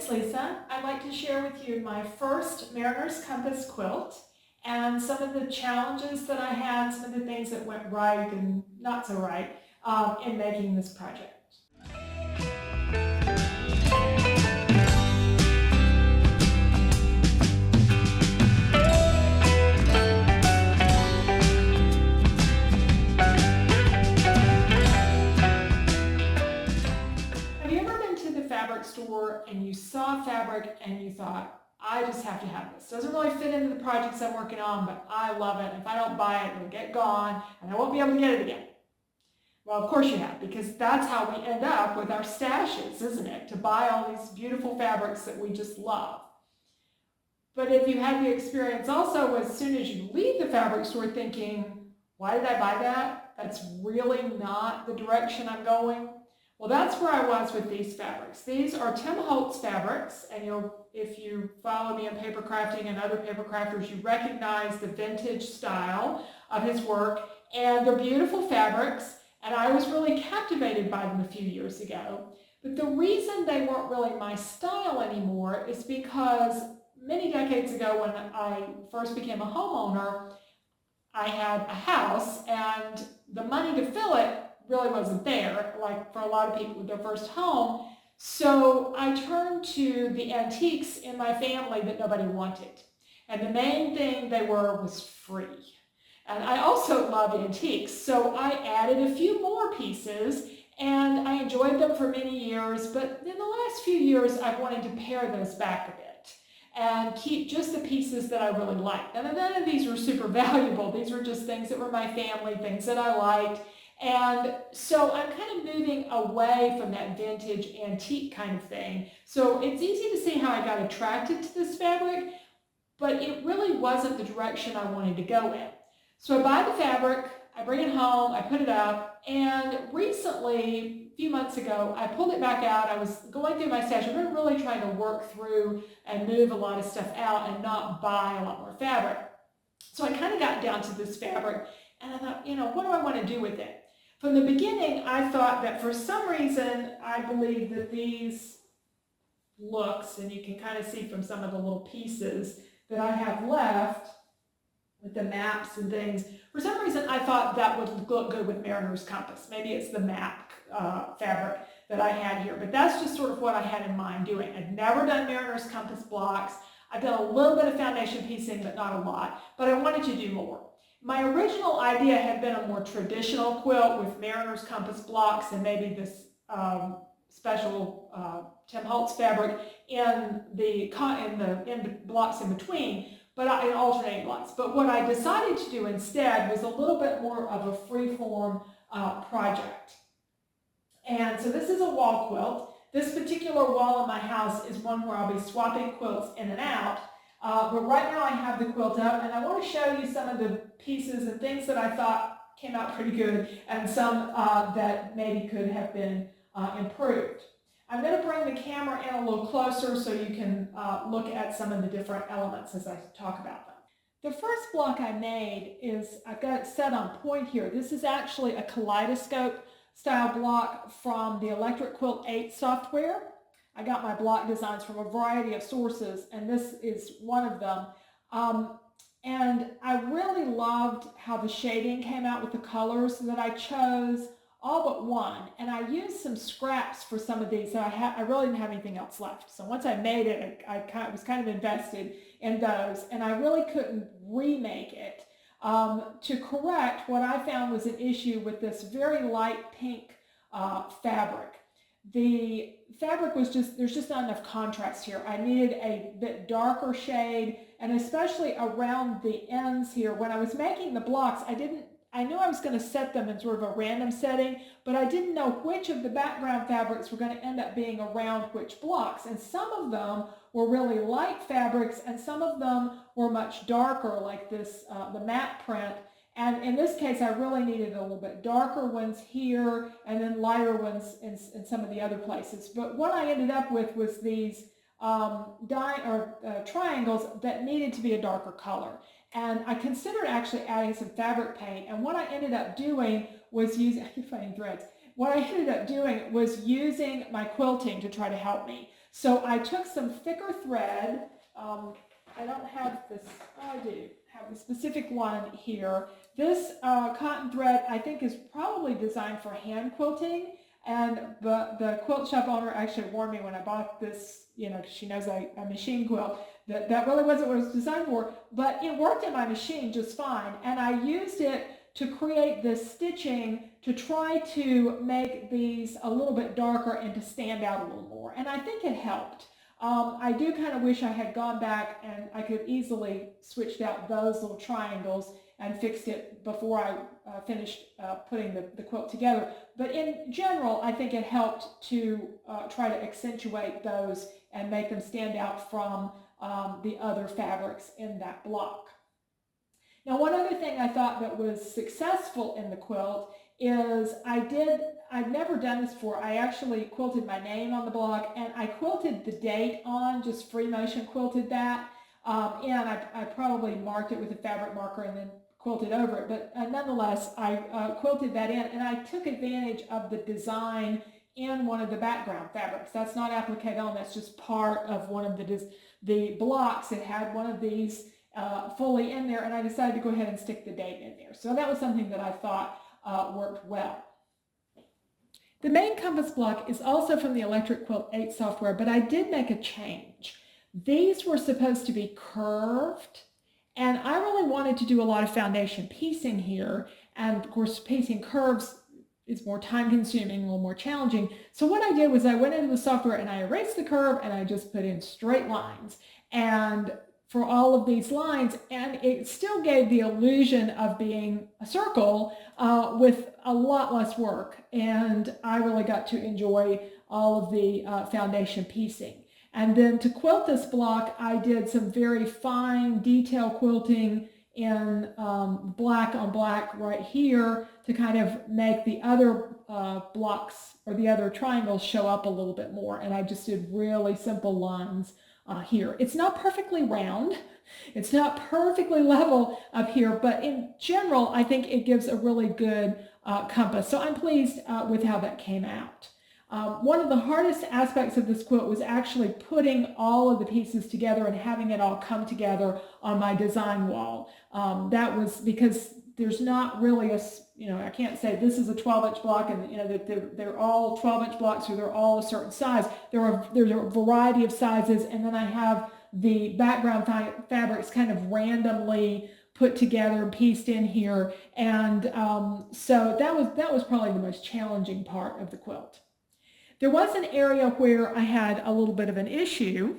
it's Lisa. I'd like to share with you my first Mariner's Compass quilt and some of the challenges that I had, some of the things that went right and not so right in making this project. Fabric store and you saw fabric and you thought, I just have to have this. Doesn't really fit into the projects I'm working on, but I love it. If I don't buy it, it'll get gone and I won't be able to get it again. Well, of course you have, because that's how we end up with our stashes, isn't it? To buy all these beautiful fabrics that we just love. But if you had the experience also, as soon as you leave the fabric store thinking, why did I buy that? That's really not the direction I'm going. Well, that's where I was with these fabrics. These are Tim Holtz fabrics, and if you follow me in paper crafting and other paper crafters, you recognize the vintage style of his work, and they're beautiful fabrics, and I was really captivated by them a few years ago. But the reason they weren't really my style anymore is because many decades ago when I first became a homeowner, I had a house, and the money to fill it really wasn't there, like for a lot of people with their first home. So I turned to the antiques in my family that nobody wanted. And the main thing they were was free. And I also love antiques, so I added a few more pieces, and I enjoyed them for many years, but in the last few years I've wanted to pare those back a bit and keep just the pieces that I really liked. And none of these were super valuable. These were just things that were my family, things that I liked. And so I'm kind of moving away from that vintage antique kind of thing. So it's easy to see how I got attracted to this fabric, but it really wasn't the direction I wanted to go in. So I buy the fabric, I bring it home, I put it up, and recently, a few months ago, I pulled it back out. I was going through my stash. I've been really trying to work through and move a lot of stuff out and not buy a lot more fabric. So I kind of got down to this fabric, and I thought, what do I want to do with it? From the beginning, I thought that for some reason, I believe that these looks, and you can kind of see from some of the little pieces that I have left with the maps and things, for some reason I thought that would look good with Mariner's Compass. Maybe it's the map fabric that I had here, but that's just sort of what I had in mind doing. I'd never done Mariner's Compass blocks. I've done a little bit of foundation piecing, but not a lot, but I wanted to do more. My original idea had been a more traditional quilt with Mariner's Compass blocks and maybe this special Tim Holtz fabric in the blocks in between, but in alternating blocks. But what I decided to do instead was a little bit more of a free-form project. And so this is a wall quilt. This particular wall in my house is one where I'll be swapping quilts in and out. But right now I have the quilt up, and I want to show you some of the pieces and things that I thought came out pretty good, and some that maybe could have been improved. I'm going to bring the camera in a little closer so you can look at some of the different elements as I talk about them. The first block I made is, I've got it set on point here. This is actually a kaleidoscope style block from the Electric Quilt 8 software. I got my block designs from a variety of sources, and this is one of them. And I really loved how the shading came out with the colors that I chose, all but one. And I used some scraps for some of these, so I really didn't have anything else left. So once I made it, I was kind of invested in those, and I really couldn't remake it. To correct what I found was an issue with this very light pink fabric. The fabric was there's just not enough contrast here. I needed a bit darker shade, and especially around the ends here. When I was making the blocks, I knew I was going to set them in sort of a random setting, but I didn't know which of the background fabrics were going to end up being around which blocks. And some of them were really light fabrics, and some of them were much darker, like this, the matte print. And in this case, I really needed a little bit darker ones here and then lighter ones in some of the other places. But what I ended up with was these triangles that needed to be a darker color. And I considered actually adding some fabric paint. And what I ended up doing was using, I keep finding threads, what I ended up doing was using my quilting to try to help me. So I took some thicker thread. I don't have this, oh, I do have the specific one here. This cotton thread I think is probably designed for hand quilting, and the quilt shop owner actually warned me when I bought this, you know, because she knows I machine quilt, that really wasn't what it was designed for, but it worked in my machine just fine, and I used it to create this stitching to try to make these a little bit darker and to stand out a little more, and I think it helped. I do kind of wish I had gone back and I could easily switched out those little triangles and fixed it before I finished putting the quilt together. But in general, I think it helped to try to accentuate those and make them stand out from the other fabrics in that block. Now, one other thing I thought that was successful in the quilt is I'd never done this before. I actually quilted my name on the block, and I quilted the date on, just free motion quilted that. And I probably marked it with a fabric marker and then quilted over it. But nonetheless, I quilted that in, and I took advantage of the design in one of the background fabrics. That's not applique on, that's just part of one of the blocks. It had one of these fully in there, and I decided to go ahead and stick the date in there. So that was something that I thought worked well. The main compass block is also from the Electric Quilt 8 software, but I did make a change. These were supposed to be curved, and I really wanted to do a lot of foundation piecing here, and of course piecing curves is more time consuming, a little more challenging. So what I did was I went into the software and I erased the curve and I just put in straight lines. And for all of these lines, and it still gave the illusion of being a circle with a lot less work, and I really got to enjoy all of the foundation piecing. And then to quilt this block, I did some very fine detail quilting in black on black right here to kind of make the other blocks or the other triangles show up a little bit more, and I just did really simple lines here. It's not perfectly round, it's not perfectly level up here, but in general, I think it gives a really good compass. So I'm pleased with how that came out. One of the hardest aspects of this quilt was actually putting all of the pieces together and having it all come together on my design wall. That was because there's not really a, I can't say this is a 12-inch block and that they're all 12-inch blocks or they're all a certain size. There's a variety of sizes, and then I have the background fabrics kind of randomly put together and pieced in here, and so that was probably the most challenging part of the quilt. There was an area where I had a little bit of an issue,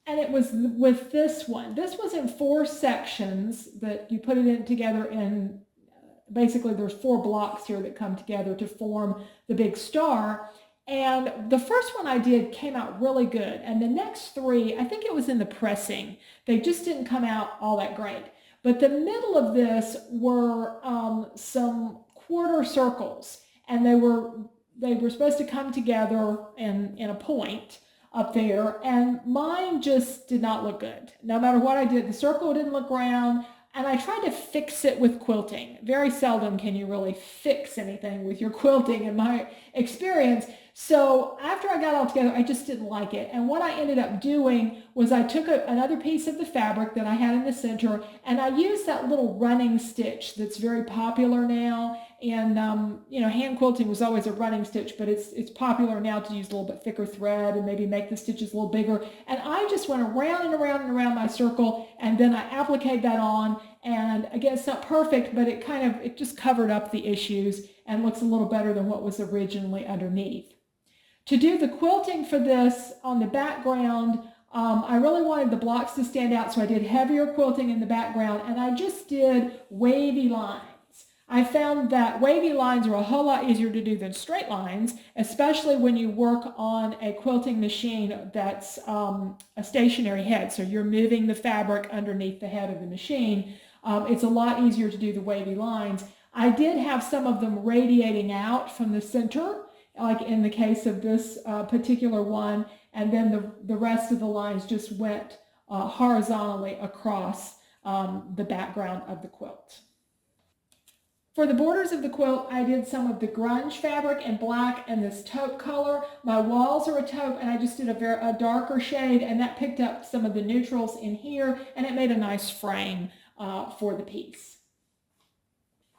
and it was with this one. This was in 4 sections that you put it in together in, basically there's 4 blocks here that come together to form the big star. And the first one I did came out really good. And the next 3, I think it was in the pressing. They just didn't come out all that great. But the middle of this were some quarter circles, and they were supposed to come together in a point up there, and mine just did not look good. No matter what I did, the circle didn't look round, and I tried to fix it with quilting. Very seldom can you really fix anything with your quilting in my experience. So after I got it all together, I just didn't like it. And what I ended up doing was I took another piece of the fabric that I had in the center, and I used that little running stitch that's very popular now. And hand quilting was always a running stitch, but it's popular now to use a little bit thicker thread and maybe make the stitches a little bigger. And I just went around and around and around my circle, and then I appliqued that on. And again, it's not perfect, but it just covered up the issues and looks a little better than what was originally underneath. To do the quilting for this on the background, I really wanted the blocks to stand out, so I did heavier quilting in the background, and I just did wavy lines. I found that wavy lines are a whole lot easier to do than straight lines, especially when you work on a quilting machine that's a stationary head, so you're moving the fabric underneath the head of the machine. It's a lot easier to do the wavy lines. I did have some of them radiating out from the center, like in the case of this particular one, and then the rest of the lines just went horizontally across the background of the quilt. For the borders of the quilt, I did some of the grunge fabric in black and this taupe color. My walls are a taupe, and I just did a darker shade, and that picked up some of the neutrals in here, and it made a nice frame for the piece.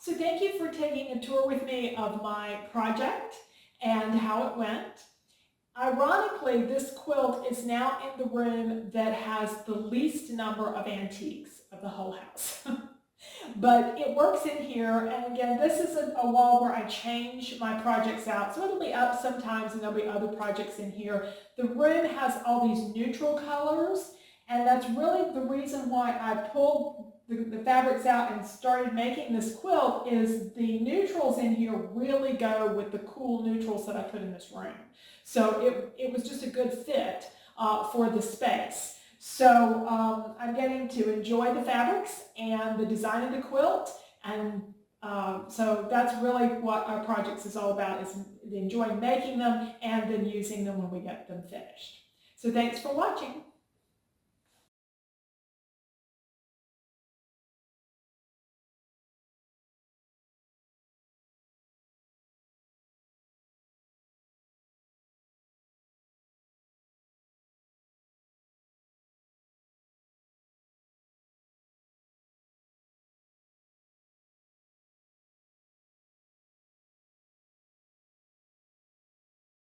So thank you for taking a tour with me of my project and how it went. Ironically, this quilt is now in the room that has the least number of antiques of the whole house. But it works in here, and again, this is a wall where I change my projects out, so it'll be up sometimes and there'll be other projects in here. The room has all these neutral colors, and that's really the reason why I pulled the fabrics out and started making this quilt, is the neutrals in here really go with the cool neutrals that I put in this room. So it was just a good fit for the space. So I'm getting to enjoy the fabrics and the design of the quilt, and so that's really what our projects is all about, is enjoying making them and then using them when we get them finished. So thanks for watching.